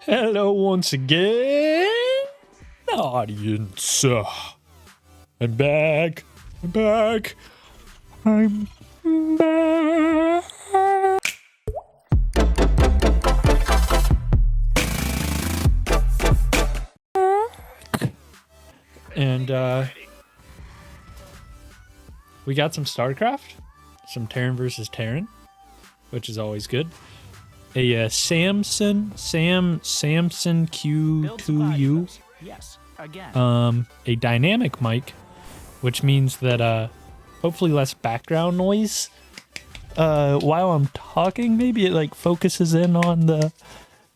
Hello once again, audience. I'm back. I'm back. I'm back. And we got some StarCraft, some Terran versus Terran, which is always good. A Samson Q2U. Yes, again. A dynamic mic, which means that hopefully less background noise while I'm talking. Maybe it like focuses in on the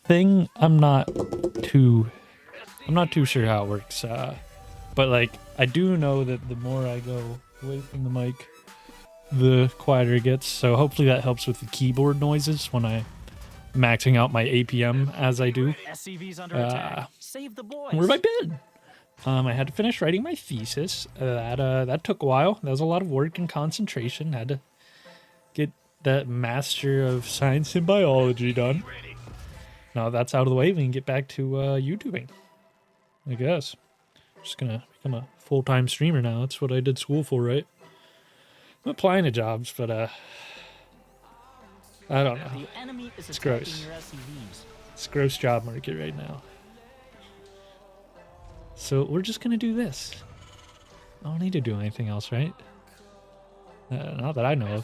thing. I'm not too sure how it works. But like I do know that the more I go away from the mic, the quieter it gets. So hopefully that helps with the keyboard noises when I maxing out my APM as I do. SCV's under attack. Save the boys. Where have I been? I had to finish writing my thesis. That took a while. That was a lot of work and concentration. Had to get that Master of Science in Biology done. Now that's out of the way, we can get back to YouTubing, I guess. Just gonna become a full-time streamer now. That's what I did school for, right? I'm applying to jobs, but I don't know. It's gross. It's gross job market right now. So we're just gonna do this. I don't need to do anything else, right? Not that I know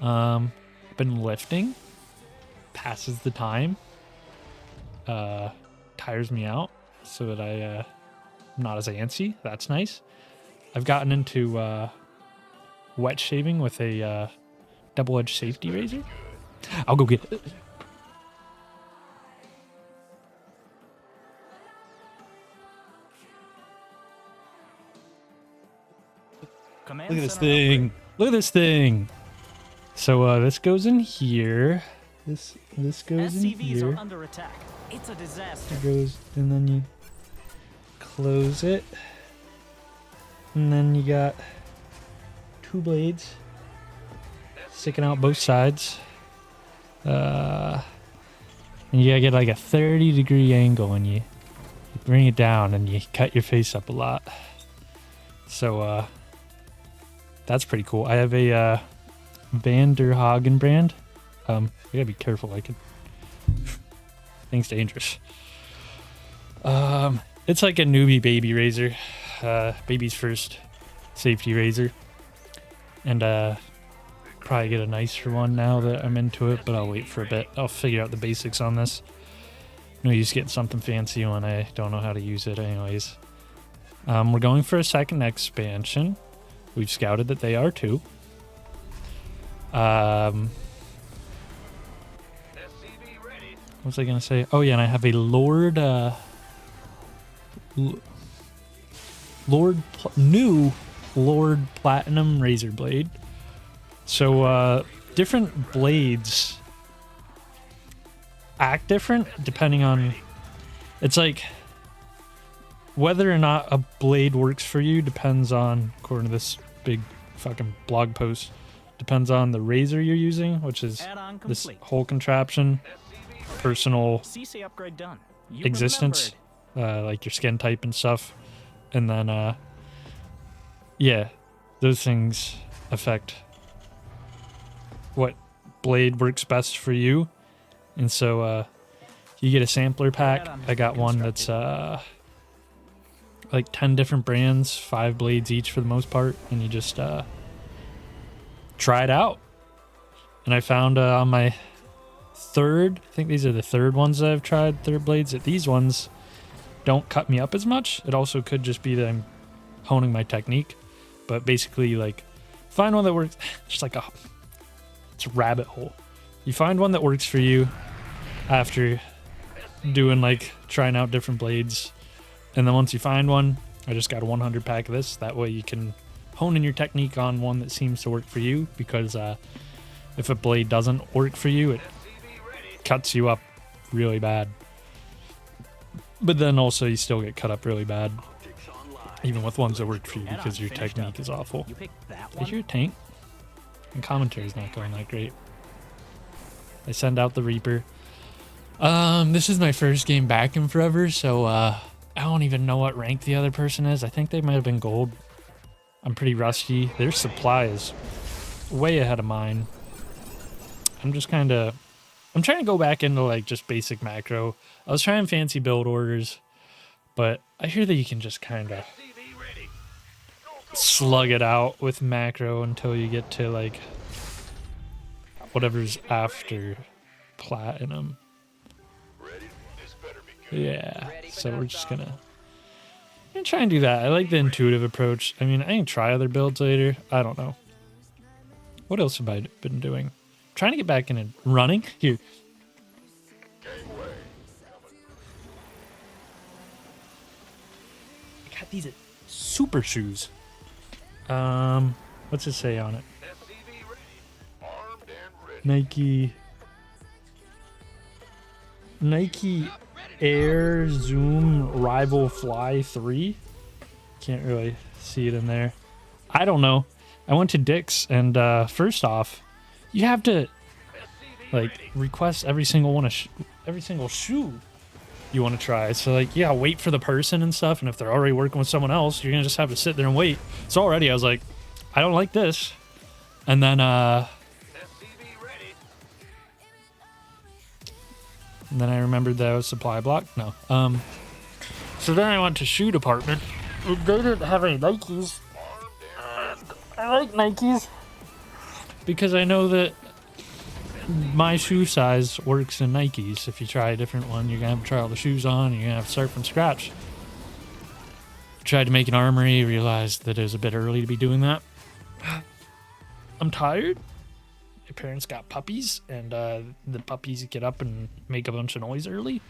of. Been lifting. Passes the time. Tires me out so that I'm not as antsy. That's nice. I've gotten into wet shaving with a double-edged safety razor. I'll go get it. Look at this thing. Look at this thing. So this goes in here. This goes in here. Are under attack. It's a disaster. It goes, and then you close it. And then you got two blades sticking out both sides. And you gotta get like a 30-degree angle, and you bring it down and you cut your face up a lot. So that's pretty cool. I have a Van der Hagen brand. You gotta be careful. Thing's dangerous. It's like a newbie baby razor, baby's first safety razor, and probably get a nicer one now that I'm into it, but I'll wait for a bit. I'll figure out the basics on this. No use getting something fancy when I don't know how to use it anyways. We're going for a second expansion. We've scouted that they are too. What was I gonna say? Oh yeah, and I have a new Lord Platinum razor blade. So different blades act different depending on, it's like whether or not a blade works for you depends on, according to this big fucking blog post, depends on the razor you're using, which is this whole contraption, personal upgrade done. existence, like your skin type and stuff, and then yeah, those things affect what blade works best for you. And so you get a sampler pack. I got one that's like 10 different brands, 5 blades each for the most part, and you just try it out. And I found on my third, I think these are the third ones that I've tried, third blades, that these ones don't cut me up as much. It also could just be that I'm honing my technique, but basically, like, find one that works. Just like it's a rabbit hole. You find one that works for you after doing, like, trying out different blades, and then once you find one, I just got a 100 pack of this. That way you can hone in your technique on one that seems to work for you, because if a blade doesn't work for you, it cuts you up really bad. But then also you still get cut up really bad, even with ones that work for you, because your technique is awful. I hear a tank, and commentary's not going that great. I send out the Reaper. This is my first game back in forever, so I don't even know what rank the other person is. I think they might have been gold. I'm pretty rusty. Their supply is way ahead of mine. I'm trying to go back into like just basic macro. I was trying fancy build orders, but I hear that you can just kind of slug it out with macro until you get to like whatever's after platinum. Yeah, so we're just gonna try and do that. I like the intuitive approach. I mean, I can try other builds later. I don't know. What else have I been doing? Trying to get back into running. Here. I got these super shoes. What's it say on it? Nike Air Zoom Rival Fly 3. Can't really see it in there. I don't know. I went to Dick's and first off, you have to like request every single shoe you want to try. So like, yeah, wait for the person and stuff. And if they're already working with someone else, you're gonna just have to sit there and wait. So already I was like, I don't like this. And then I remembered that I was supply blocked. No. So then I went to shoe department. They didn't have any Nikes. I like Nikes because I know that my shoe size works in Nikes. If you try a different one, you're gonna have to try all the shoes on. You're gonna have to start from scratch. Tried to make an armory, realized that it was a bit early to be doing that. I'm tired. My parents got puppies, and the puppies get up and make a bunch of noise early.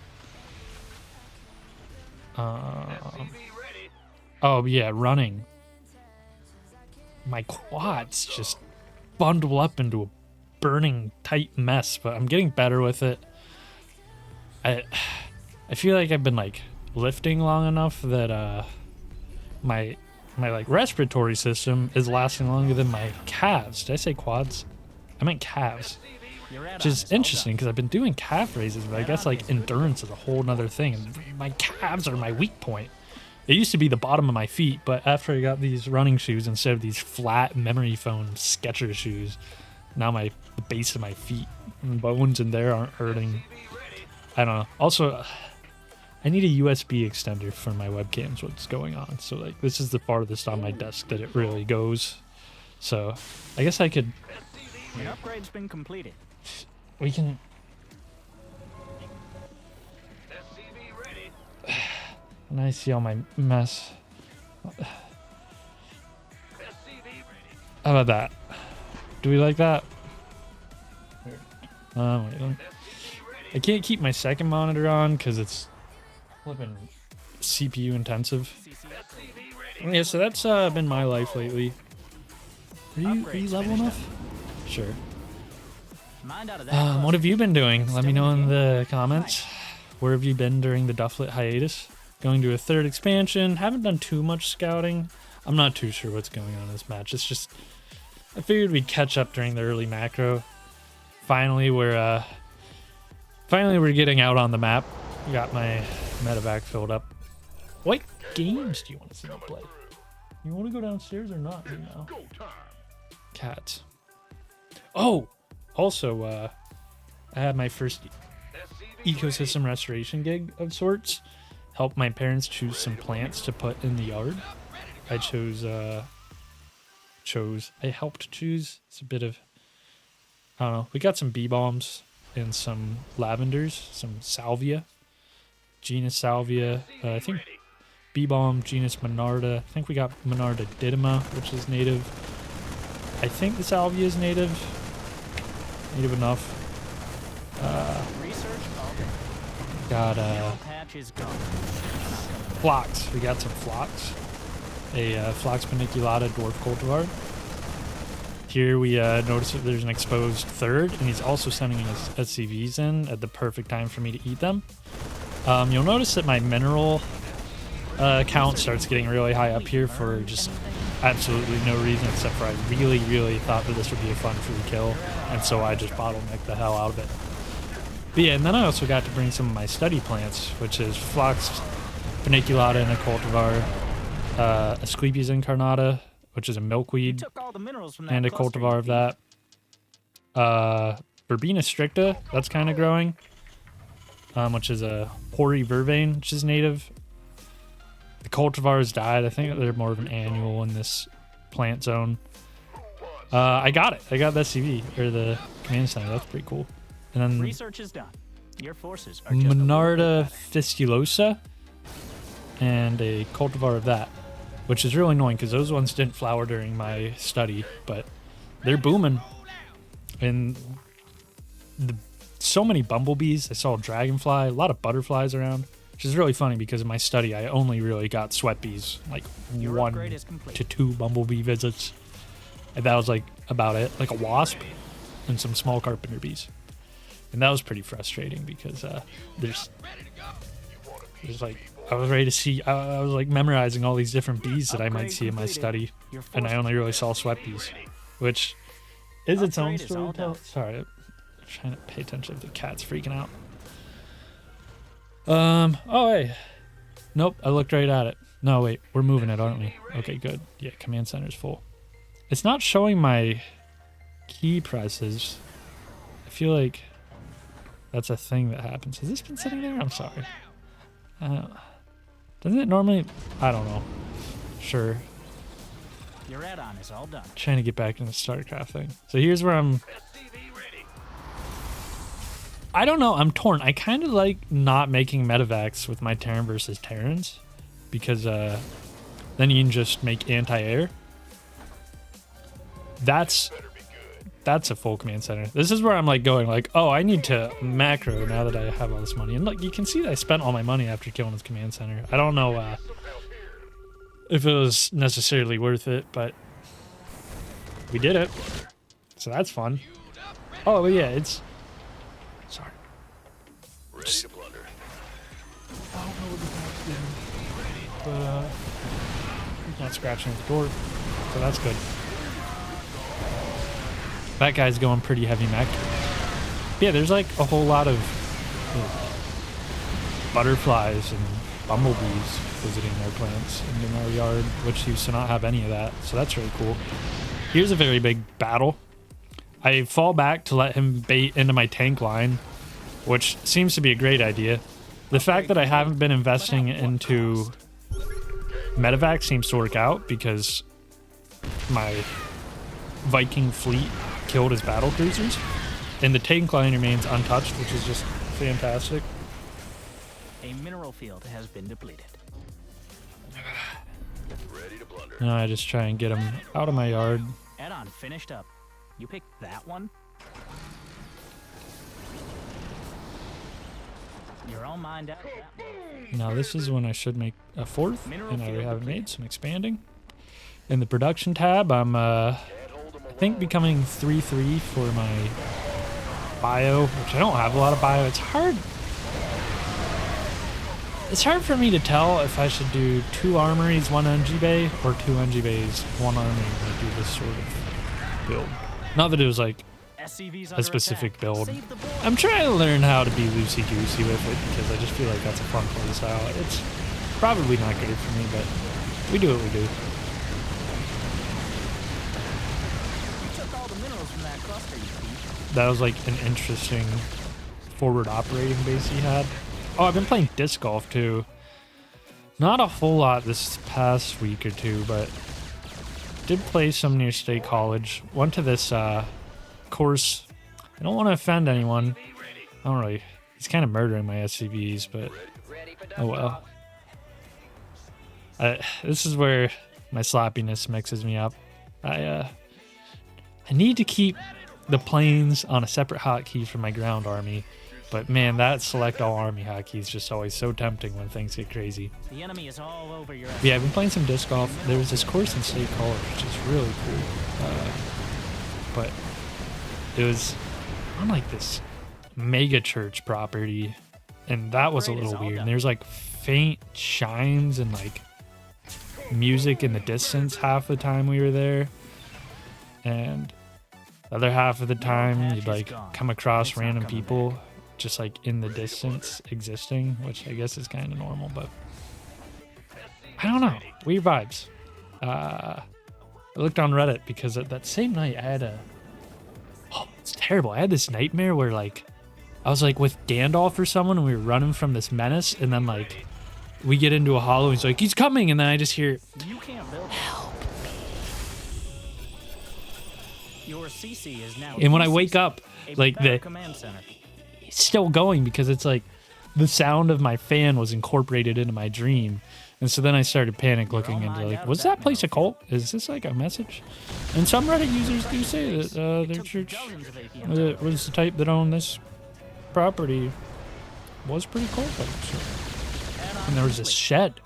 Oh yeah, running. My quads just bundle up into a burning tight mess, but I'm getting better with it. I feel like I've been like lifting long enough that my like respiratory system is lasting longer than my calves. Did I say quads? I meant calves. Which is interesting because I've been doing calf raises, but I guess like endurance is a whole nother thing. And my calves are my weak point. It used to be the bottom of my feet, but after I got these running shoes instead of these flat memory foam Skechers shoes, now the base of my feet and bones in there aren't hurting. I don't know. Also, I need a USB extender for my webcams. What's going on? So like this is the farthest on my desk that it really goes. So I guess I could. The upgrade's been completed. We can. And I see all my mess. How about that? Do we like that? Wait, I can't keep my second monitor on because it's flipping CPU intensive. Yeah, so that's been my life lately. Are you level enough? Sure. What have you been doing? Let me know in the comments. Where have you been during the Dufflit hiatus? Going to a third expansion. Haven't done too much scouting. I'm not too sure what's going on in this match. It's just I figured we'd catch up during the early macro. Finally we're getting out on the map. Got my medevac filled up. What games do you want to see me play? You want to go downstairs or not? You know. Cats. Oh, also, I had my first ecosystem restoration gig of sorts. Helped my parents choose some plants to put in the yard. I helped choose. It's a bit of, I don't know. We got some bee balms and some lavenders, some salvia, genus salvia. I think bee balm, genus Monarda. I think we got Monarda didyma, which is native. I think the salvia is native enough. Got phlox. We got some phlox. A Phlox paniculata dwarf cultivar. Here we notice that there's an exposed third, and he's also sending his SCVs in at the perfect time for me to eat them. You'll notice that my mineral count starts getting really high up here for just absolutely no reason except for I really thought that this would be a fun free kill, and so I just bottlenecked the hell out of it. But yeah, and then I also got to bring some of my study plants, which is Phlox paniculata in a cultivar, Asclepias incarnata, which is a You milkweed, took all the minerals from that and a cluster cultivar you of that. Verbena stricta, that's kind of growing, which is a hoary vervain, which is native. The cultivars died. I think they're more of an annual in this plant zone. I got it. I got the SCV, or the command center. That's pretty cool. And then Research is done. Your forces are just a little bit Monarda better. fistulosa, and a cultivar of that, which is really annoying because those ones didn't flower during my study, but they're booming. And so many bumblebees. I saw a dragonfly, a lot of butterflies around, which is really funny because in my study I only really got sweat bees, like Your 1 upgrade is complete. to 2 bumblebee visits, and that was like about it. Like a wasp and some small carpenter bees, and that was pretty frustrating because there's like I was ready to see. I was like memorizing all these different bees that I might Upgrade see in my completed. study, Your and I only really saw sweat bees, which is its own Upgrade is all story. done. Sorry, I'm trying to pay attention if the cat's freaking out. Oh hey, nope, I looked right at it. No wait, we're moving it, aren't we? Okay, good. Yeah, command center's full. It's not showing my key presses. I feel like that's a thing that happens. Has this been sitting there? I'm sorry. Doesn't it normally? I don't know. Sure. Your add-on is all done. Trying to get back into the StarCraft thing. So here's where I don't know. I'm torn. I kind of like not making medevacs with my Terran versus Terrans because then you can just make anti-air. That's a full command center. This is where I'm like going like, oh, I need to macro now that I have all this money. And look, you can see that I spent all my money after killing this command center. I don't know if it was necessarily worth it, but we did it. So that's fun. Oh, but yeah, it's... Sorry. Ready to blunder. I don't know what the heck's doing. But, he's not scratching at the door, so that's good. That guy's going pretty heavy mech. Yeah, there's like a whole lot of butterflies and bumblebees visiting their plants in our yard, which used to not have any of that, so that's really cool. Here's a very big battle. I fall back to let him bait into my tank line, which seems to be a great idea. The fact that I haven't been investing into medevac seems to work out because my Viking fleet killed his battle cruisers, and the tank line remains untouched, which is just fantastic. A mineral field has been depleted. Ready to blunder. Now I just try and get him out of my yard. Add-on finished up. You picked that one? You're all mined out of that one. Now this is when I should make a fourth, Mineral and I field haven't depleted. made some expanding. In the production tab, I'm I think becoming 3-3 for my bio, which I don't have a lot of bio. It's hard. It's hard for me to tell if I should do 2 armories, 1 NG bay, or 2 NG bays, 1 armory when I do this sort of build. Not that it was like SCV's a under specific attack. build. Save the boy. I'm trying to learn how to be loosey-goosey with it because I just feel like that's a fun play style. It's probably not great for me, but we do what we do. You took all the minerals from that cluster, you thief. That was like an interesting forward operating base he had. Oh, I've been playing disc golf too. Not a whole lot this past week or two, but did play some near State College. Went to this course. I don't want to offend anyone. I don't really. He's kind of murdering my SCVs, but oh well. This is where my sloppiness mixes me up. I need to keep the planes on a separate hotkey from my ground army. But man, that select all army hotkey is just always so tempting when things get crazy. The enemy is all over your Yeah, I've been playing some disc golf. There was this course in State College, which is really cool. But it was on like this mega church property, and that was a Upgrade is little all weird. done. And there's like faint chimes and like music in the distance half the time we were there. And the other half of the time, cache you'd is like gone. come across It's not random coming people just like in the distance existing, which I guess is kind of normal, but I don't know. Weird vibes. I looked on Reddit because that same night I had it's terrible. I had this nightmare where like I was like with Gandalf or someone and we were running from this menace, and then like we get into a hollow and he's like, he's coming, and then I just hear, You can't build. Help me. Your CC is now. and when I wake up, a like better the command center. it's still going because it's like the sound of my fan was incorporated into my dream. And so then I started panic looking into like, was that place a cult? Is this like a message? And some Reddit users do say that their church was the type that owned this property was pretty cult-like. So. And there was a shed.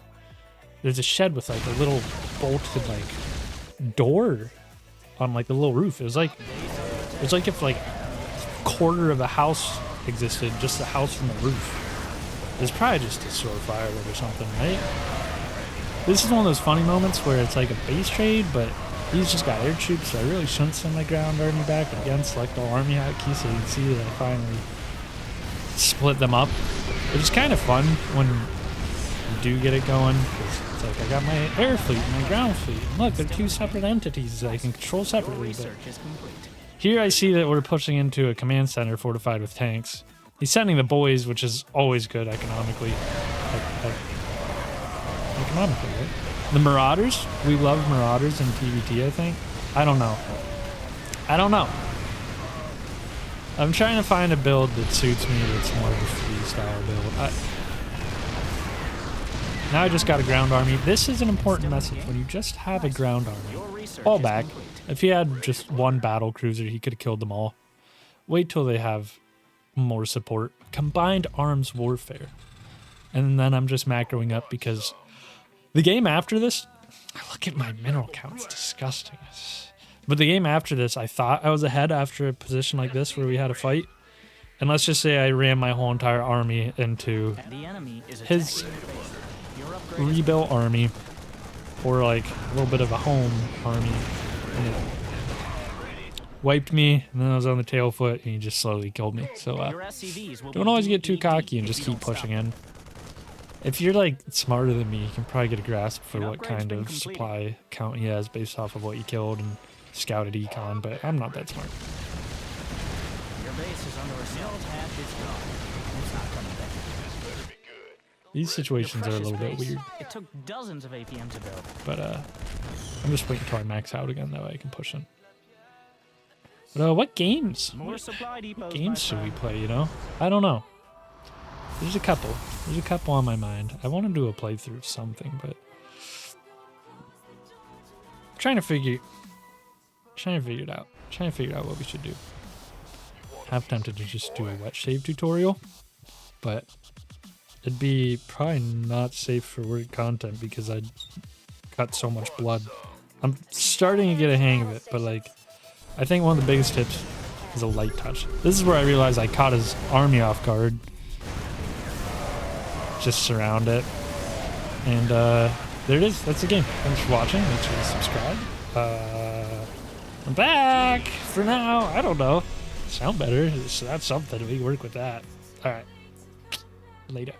There's a shed with like a little bolted like door on like the little roof. It was like if like a quarter of a house existed, just the house from the roof. It's probably just to store firewood or something, right? This is one of those funny moments where it's like a base trade, but he's just got air troops, so I really shouldn't send my ground army back. Again, select all army hotkey so you can see that I finally split them up. Which is kind of fun when you do get it going, because it's like I got my air fleet and my ground fleet. And look, they're two separate entities that I can control separately. But here I see that we're pushing into a command center fortified with tanks. He's sending the boys, which is always good economically. Economically, right? The Marauders, we love Marauders in PvT, I think. I don't know. I'm trying to find a build that suits me that's more of a freestyle build. Now I just got a ground army. This is an important message. When you just have a ground army, fall back. If he had just one battle cruiser, he could have killed them all. Wait till they have more support. Combined arms warfare. And then I'm just macroing up because the game after this, look at my mineral count, it's disgusting. But the game after this, I thought I was ahead after a position like this where we had a fight. And let's just say I ran my whole entire army into his rebuilt army, or like a little bit of a home army. And it wiped me, and then I was on the tail foot, and he just slowly killed me. So don't always get too cocky and just keep pushing in. If you're like smarter than me, you can probably get a grasp for what kind of supply count he has based off of what you killed and scouted econ, but I'm not that smart. Your base is under assault. It's not coming back. These situations are a little bit weird. It took dozens of APM to build. But I'm just waiting until I max out again, that way I can push in. But what games? What games should we play, you know? I don't know. There's a couple. There's a couple on my mind. I want to do a playthrough of something, but I'm trying to figure it out. Trying to figure out what we should do. Half tempted to just do a wet shave tutorial, but it'd be probably not safe for work content because I'd cut so much blood. I'm starting to get a hang of it, but like, I think one of the biggest tips is a light touch. This is where I realized I caught his army off guard. Just surround it, and there it is. That's the game. Thanks for watching. Make sure to subscribe. I'm back for now. I don't know. Sound better. So that's something. We can work with that. All right. Later.